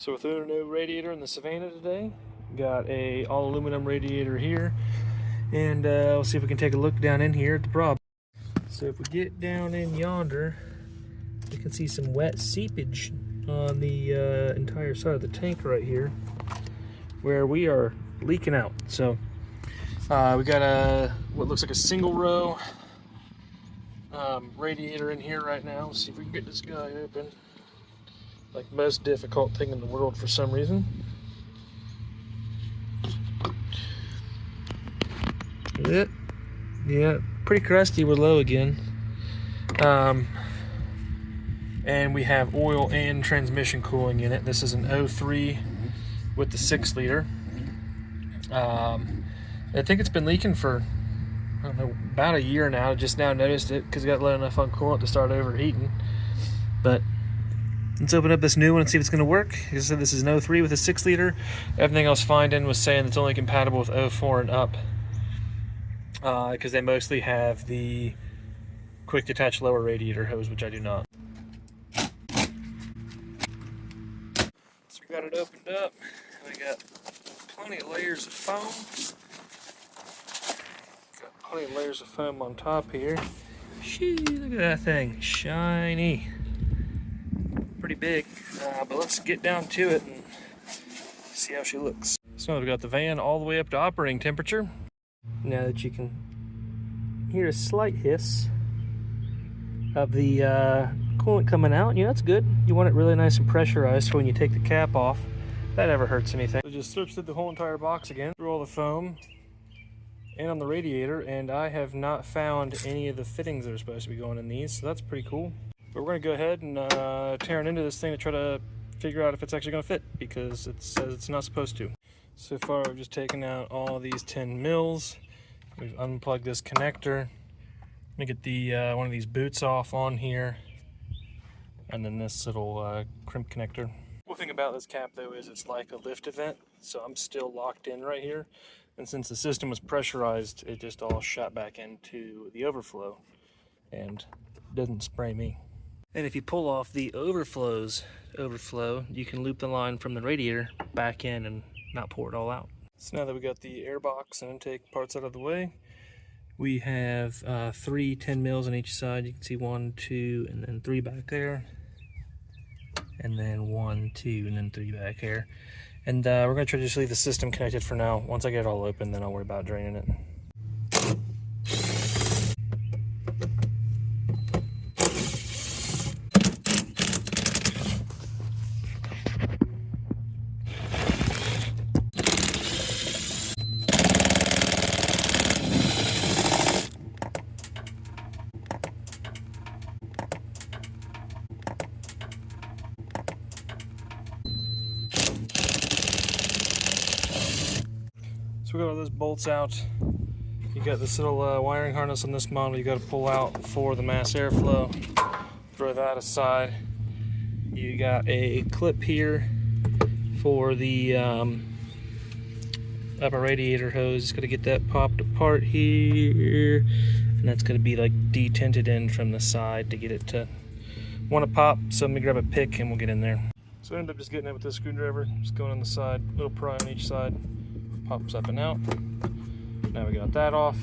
So with a new radiator in the Savana today, got a all aluminum radiator here, and we'll see if we can take a look down in here at the problem. So if we get down in yonder, you can see some wet seepage on the entire side of the tank right here, where we are leaking out. So we got what looks like a single row radiator in here right now. Let's see if we can get this guy open. Like most difficult thing in the world for some reason. Yeah, pretty crusty. We're low again. And we have oil and transmission cooling in it. This is an 03 with the 6 liter. I think it's been leaking for, I don't know, about a year now. I just now noticed it because it got low enough on coolant to start overheating. But let's open up this new one and see if it's going to work. As I said, this is an 03 with a 6 liter. Everything I was finding was saying it's only compatible with 04 and up, because they mostly have the quick detach lower radiator hose, which I do not. So we got it opened up. We got plenty of layers of foam. Got plenty of layers of foam on top here. Shee, look at that thing, shiny. Pretty big, but let's get down to it and see how she looks. So we've got the van all the way up to operating temperature. Now that you can hear a slight hiss of the coolant coming out, you know, that's good. You want it really nice and pressurized for when you take the cap off. That never hurts anything. So just search through the whole entire box again, through all the foam and on the radiator, and I have not found any of the fittings that are supposed to be going in these, so that's pretty cool. But we're going to go ahead and tear into this thing to try to figure out if it's actually going to fit, because it says it's not supposed to. So far we've just taken out all these 10 mils. We've unplugged this connector. Let me get the one of these boots off on here, and then this little crimp connector. One thing about this cap though is it's like a lift event, so I'm still locked in right here, and since the system was pressurized, it just all shot back into the overflow and doesn't spray me. And if you pull off the overflow, you can loop the line from the radiator back in and not pour it all out. So now that we got the air box and intake parts out of the way, we have 3 10 mils on each side. You can see 1, 2, and then 3 back there. And then 1, 2, and then 3 back here. And we're gonna try to just leave the system connected for now. Once I get it all open, then I'll worry about draining it. So we got all those bolts out. You got this little wiring harness on this model you got to pull out for the mass airflow. Throw that aside. You got a clip here for the upper radiator hose. Just got to get that popped apart here, and that's going to be like detented in from the side to get it to want to pop. So let me grab a pick and we'll get in there. So I ended up just getting it with this screwdriver, just going on the side, little pry on each side. Pops up and out. Now we got that off.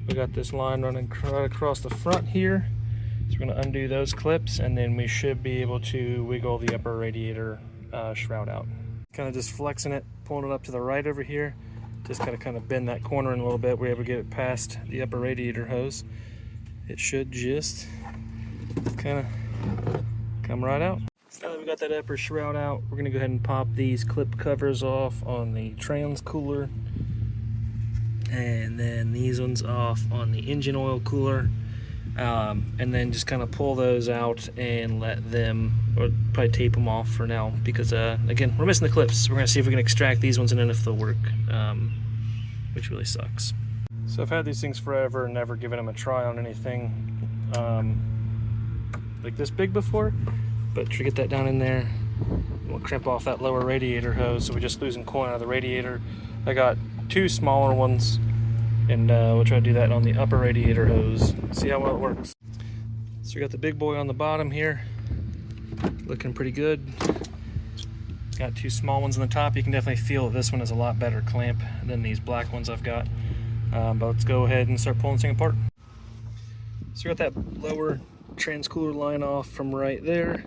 We got this line running right across the front here. So we're going to undo those clips, and then we should be able to wiggle the upper radiator shroud out. Kind of just flexing it, pulling it up to the right over here. Just gotta kind of bend that corner in a little bit. We're able to get it past the upper radiator hose. It should just kind of come right out. Now that we got that upper shroud out, we're gonna go ahead and pop these clip covers off on the trans cooler, and then these ones off on the engine oil cooler, and then just kind of pull those out and let them, or probably tape them off for now, because again, we're missing the clips. We're gonna see if we can extract these ones and then if they'll work, which really sucks. So I've had these things forever and never given them a try on anything like this big before. But to get that down in there, we'll crimp off that lower radiator hose, so we're just losing coolant out of the radiator. I got 2 smaller ones, and we'll try to do that on the upper radiator hose, see how well it works. So we got the big boy on the bottom here, looking pretty good. got two small ones on the top. You can definitely feel that this one is a lot better clamp than these black ones I've got. But let's go ahead and start pulling this thing apart. So we got that lower trans cooler line off from right there,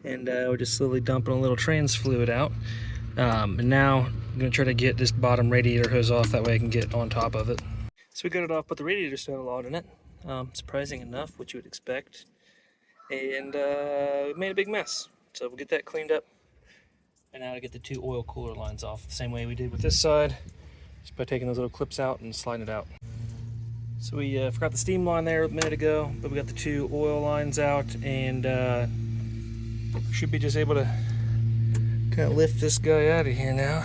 and we're just slowly dumping a little trans fluid out. And now I'm going to try to get this bottom radiator hose off, that way I can get on top of it. So we got it off, but the radiator still had a lot in it. Surprising enough, what you would expect. And we made a big mess. So we'll get that cleaned up. And now to get the two oil cooler lines off the same way we did with this side, just by taking those little clips out and sliding it out. So we forgot the steam line there a minute ago, but we got the two oil lines out, and should be just able to kind of lift this guy out of here now.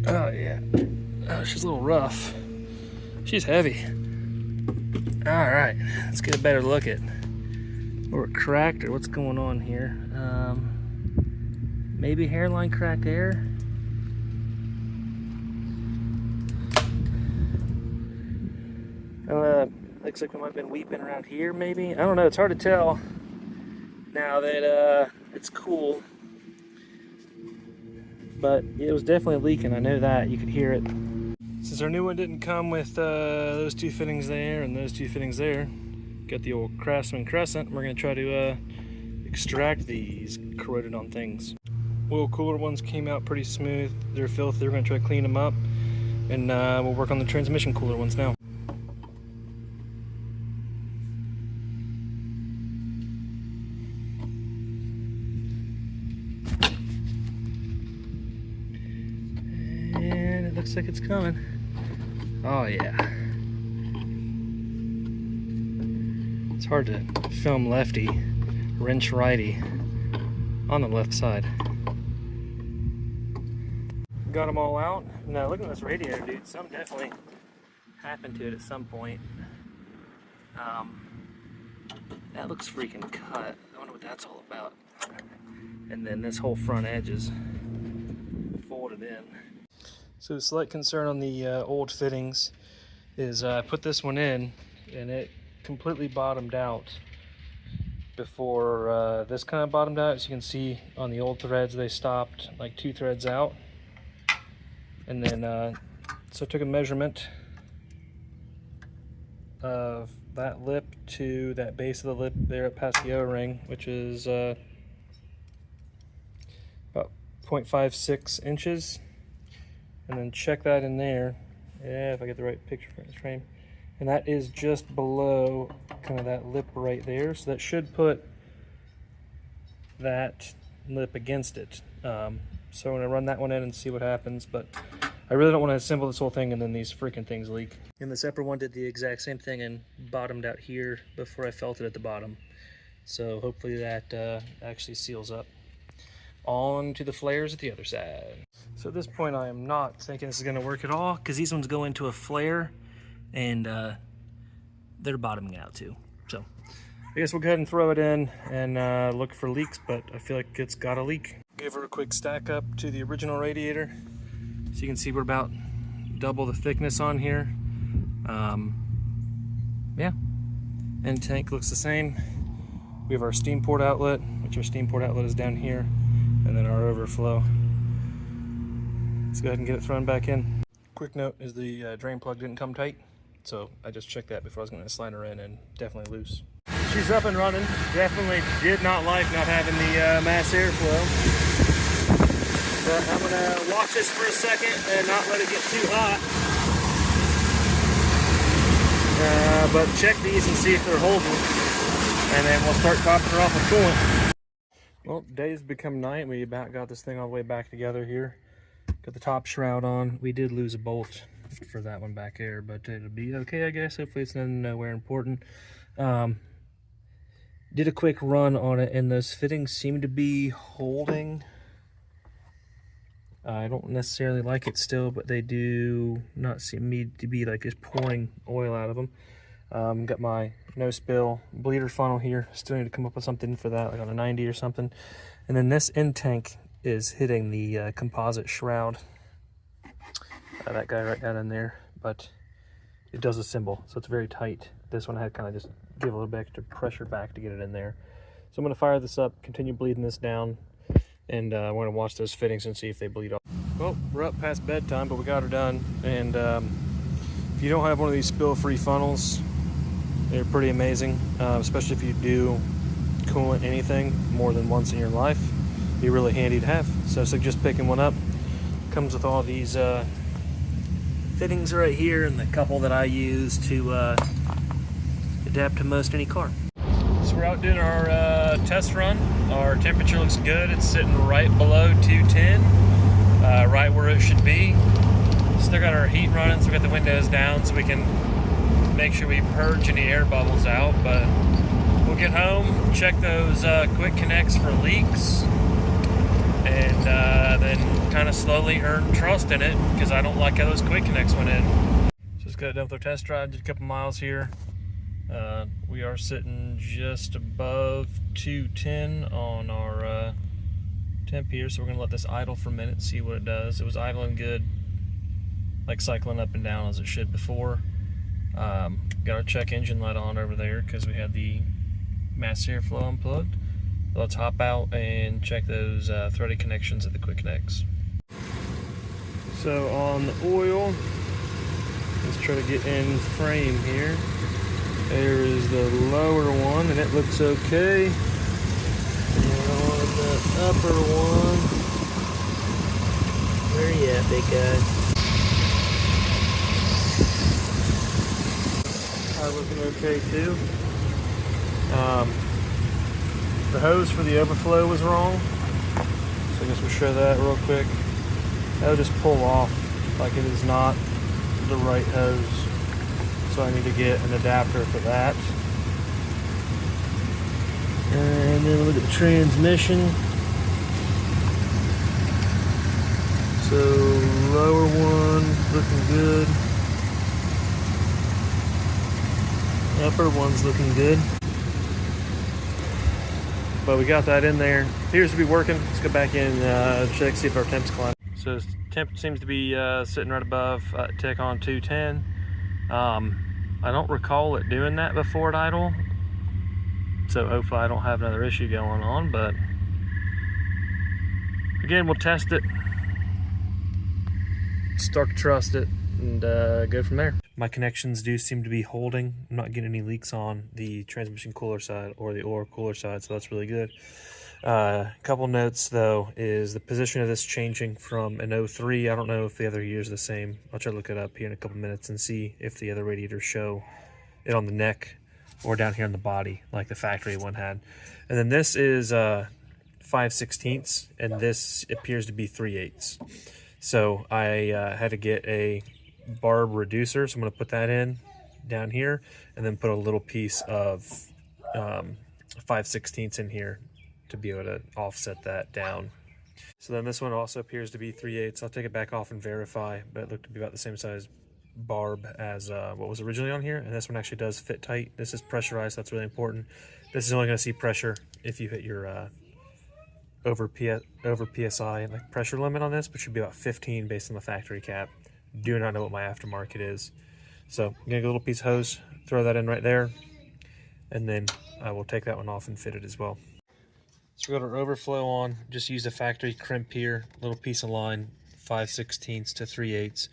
Oh yeah, oh, she's a little rough. She's heavy. All right, let's get a better look at or cracked or what's going on here. Maybe hairline crack there. Looks like we might have been weeping around here, maybe. I don't know, it's hard to tell now that it's cool. But it was definitely leaking, I know that, you could hear it. Since our new one didn't come with those two fittings there and those two fittings there, got the old Craftsman Crescent, we're gonna try to extract these corroded on things. Oil cooler ones came out pretty smooth. They're filthy, we're gonna try to clean them up, and we'll work on the transmission cooler ones now. And it looks like it's coming. Oh yeah. It's hard to film lefty, wrench righty on the left side. Got them all out. Now look at this radiator, dude. Something definitely happened to it at some point. That looks freaking cut. I wonder what that's all about. And then this whole front edge is folded in. So the slight concern on the old fittings is I put this one in and it completely bottomed out before this kind of bottomed out. As you can see on the old threads, they stopped like 2 threads out. And then, so I took a measurement of that lip to that base of the lip there at past the O-ring, which is about 0.56 inches. And then check that in there. Yeah, if I get the right picture for this frame. And that is just below kind of that lip right there. So that should put that lip against it. So I'm gonna run that one in and see what happens, but I really don't want to assemble this whole thing and then these freaking things leak. And this upper one did the exact same thing and bottomed out here before I felt it at the bottom. So hopefully that actually seals up. On to the flares at the other side. So at this point I am not thinking this is gonna work at all, because these ones go into a flare and they're bottoming out too. So I guess we'll go ahead and throw it in and look for leaks, but I feel like it's got a leak. Give her a quick stack up to the original radiator. So you can see we're about double the thickness on here. Yeah, end tank looks the same. We have our steam port outlet, which our steam port outlet is down here, and then our overflow. Let's go ahead and get it thrown back in. Quick note is the drain plug didn't come tight, so I just checked that before I was going to slide her in, and definitely loose. She's up and running. Definitely did not like not having the mass airflow. But I'm gonna watch this for a second and not let it get too hot. But check these and see if they're holding, and then we'll start topping her off with coolant. Well, day's become night. We about got this thing all the way back together here. Got the top shroud on. We did lose a bolt for that one back there, but it'll be okay, I guess. Hopefully it's nowhere important. Did a quick run on it, and those fittings seem to be holding. I don't necessarily like it still, but they do not seem to be like just pouring oil out of them. Got my no spill bleeder funnel here. Still need to come up with something for that, like on a 90 or something. And then this end tank is hitting the composite shroud. That guy right down in there, but it does assemble, so it's very tight. This one I had kind of just give a little bit extra pressure back to get it in there. So I'm going to fire this up, continue bleeding this down, and we're gonna watch those fittings and see if they bleed off. Well, we're up past bedtime, but we got her done. And if you don't have one of these spill-free funnels, they're pretty amazing, especially if you do coolant anything more than once in your life. Be really handy to have. So I suggest picking one up. Comes with all these fittings right here, and the couple that I use to adapt to most any car. So we're out doing our test run. Our temperature looks good. It's sitting right below 210, right where it should be. Still got our heat running, so we got the windows down so we can make sure we purge any air bubbles out. But we'll get home, check those quick connects for leaks, and then kind of slowly earn trust in it, because I don't like how those quick connects went in. Just got done with our test drive, did a couple miles here. We are sitting just above 210 on our temp here, so we're gonna let this idle for a minute, see what it does. It was idling good, like cycling up and down as it should before. Got our check engine light on over there because we had the mass airflow unplugged. Let's hop out and check those threaded connections at the quick connects. So on the oil, let's try to get in frame here. There is the lower one, and it looks okay. And on the upper one, where you at, big guy? Looking okay too. The hose for the overflow was wrong, so I guess we'll show that real quick. That'll just pull off, like it is not the right hose, so I need to get an adapter for that. And then look at the transmission. So lower one looking good. Upper one's looking good. But we got that in there. Appears to be working. Let's go back in and check, see if our temp's climbing. So temp seems to be sitting right above tick on 210. I don't recall it doing that before at idle, so hopefully I don't have another issue going on. But again, we'll test it, start to trust it, and go from there. My connections do seem to be holding. I'm not getting any leaks on the transmission cooler side or the oil cooler side, so that's really good. Couple notes though is the position of this changing from an 03. I don't know if the other year is the same. I'll try to look it up here in a couple minutes and see if the other radiators show it on the neck or down here on the body like the factory one had. And then this is 5/16, and this appears to be 3/8. So I had to get a barb reducer, so I'm going to put that in down here, and then put a little piece of 5/16 in here to be able to offset that down. So then this one also appears to be 3/8. I'll take it back off and verify, but it looked to be about the same size barb as what was originally on here. And this one actually does fit tight. This is pressurized, so that's really important. This is only going to see pressure if you hit your over PSI like pressure limit on this, but should be about 15 based on the factory cap. Do not know what my aftermarket is. So I'm gonna get a little piece of hose, throw that in right there, and then I will take that one off and fit it as well. So we got our overflow on, just use a factory crimp here, little piece of line, 5/16 to 3/8.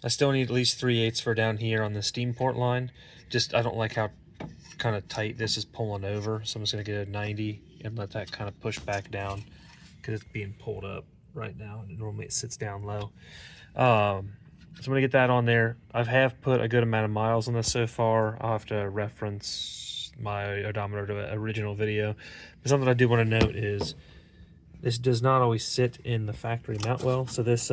I still need at least 3/8 for down here on the steam port line. Just, I don't like how kind of tight this is pulling over, so I'm just gonna get a 90 and let that kind of push back down, because it's being pulled up right now, and normally it sits down low. So I'm gonna get that on there. I have put a good amount of miles on this so far. I'll have to reference my odometer to an original video. But something I do want to note is this does not always sit in the factory mount well. So this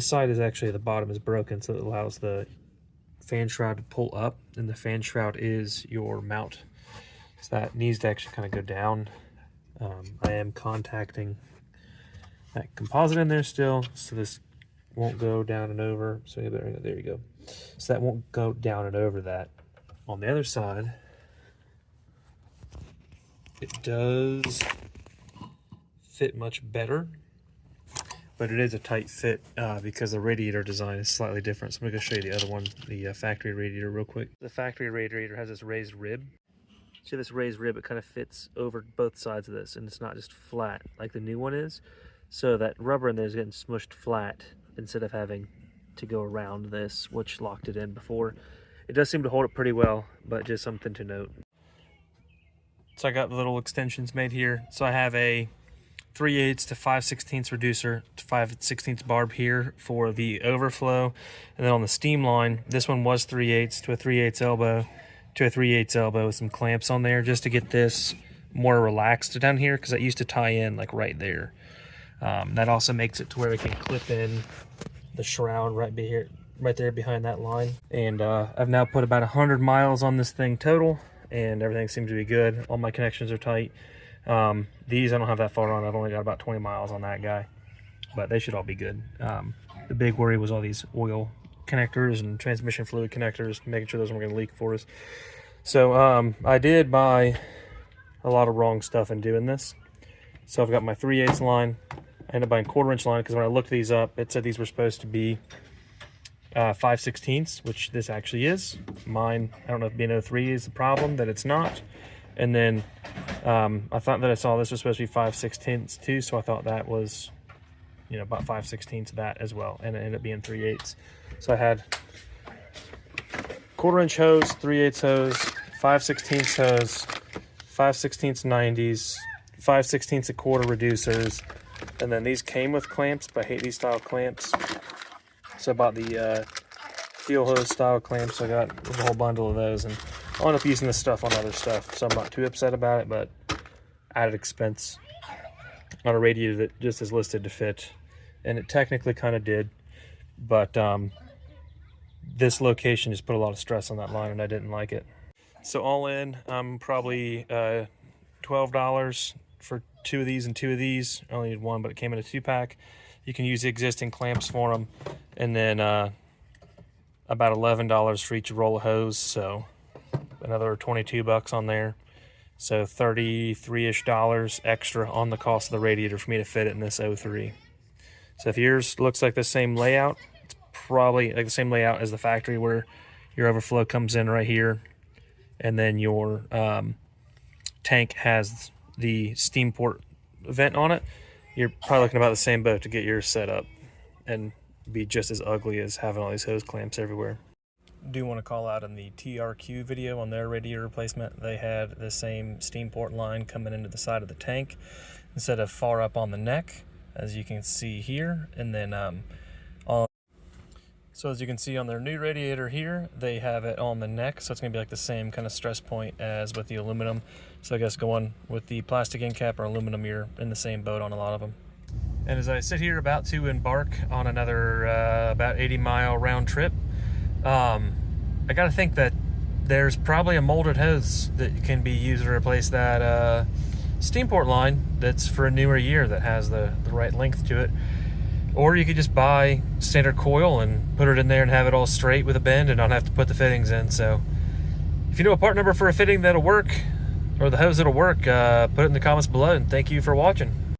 side is actually, the bottom is broken, so it allows the fan shroud to pull up, and the fan shroud is your mount. So that needs to actually kind of go down. I am contacting that composite in there still, so this won't go down and over. So there you go. So that won't go down and over that. On the other side, it does fit much better, but it is a tight fit because the radiator design is slightly different. So I'm going to show you the other one, the factory radiator, real quick. The factory radiator has this raised rib, See this raised rib, it kind of fits over both sides of this, and it's not just flat like the new one is. So that rubber in there is getting smushed flat instead of having to go around this, which locked it in before. It does seem to hold it pretty well, but just something to note. So I got the little extensions made here. So I have a 3/8 to 5/16 reducer to 5/16 barb here for the overflow. And then on the steam line, this one was 3/8 to a 3/8 elbow to a 3/8 elbow with some clamps on there just to get this more relaxed down here, because it used to tie in like right there. That also makes it to where we can clip in the shroud right there behind that line. And I've now put about 100 miles on this thing total, and everything seems to be good. All my connections are tight. These I don't have that far on. I've only got about 20 miles on that guy, but they should all be good. The big worry was all these oil connectors and transmission fluid connectors, making sure those weren't going to leak for us. So I did buy a lot of wrong stuff in doing this. So I've got my 3/8 line. I ended up buying 1/4 line because when I looked these up, it said these were supposed to be 5/16, which this actually is. Mine, I don't know if being 03 is the problem, that it's not. And then I thought that I saw this was supposed to be 5/16 too, so I thought that was, you know, about 5/16 of that as well, and it ended up being 3/8. So I had 1/4 hose, 3/8 hose, 5/16 hose, 5/16 90s, 5/16 1/4 reducers, and then these came with clamps, but I hate these style clamps. So I bought the steel hose style clamps. So I got a whole bundle of those, and I'll end up using this stuff on other stuff, so I'm not too upset about it, but added expense on a radiator that just is listed to fit, and it technically kind of did, but this location just put a lot of stress on that line, and I didn't like it. So all in, I'm probably $12 for 2 of these and 2 of these. I only need 1, but it came in a 2-pack. You can use the existing clamps for them, and then about $11 for each roll of hose, so another 22 bucks on there. So $33-ish extra on the cost of the radiator for me to fit it in this 03. So if yours looks like the same layout, it's probably like the same layout as the factory, where your overflow comes in right here, and then your tank has the steam port vent on it. You're probably looking about the same boat to get yours set up and be just as ugly as having all these hose clamps everywhere. Do want to call out in the TRQ video on their radiator replacement, they had the same steam port line coming into the side of the tank instead of far up on the neck, as you can see here. And then so as you can see on their new radiator here, they have it on the neck, so it's going to be like the same kind of stress point as with the aluminum. So I guess going with the plastic end cap or aluminum, you're in the same boat on a lot of them. And as I sit here about to embark on another about 80-mile round trip, I got to think that there's probably a molded hose that can be used to replace that steam port line that's for a newer year that has the right length to it. Or you could just buy standard coil and put it in there and have it all straight with a bend and not have to put the fittings in. So if you know a part number for a fitting that'll work, or the hose that'll work, put it in the comments below, and thank you for watching.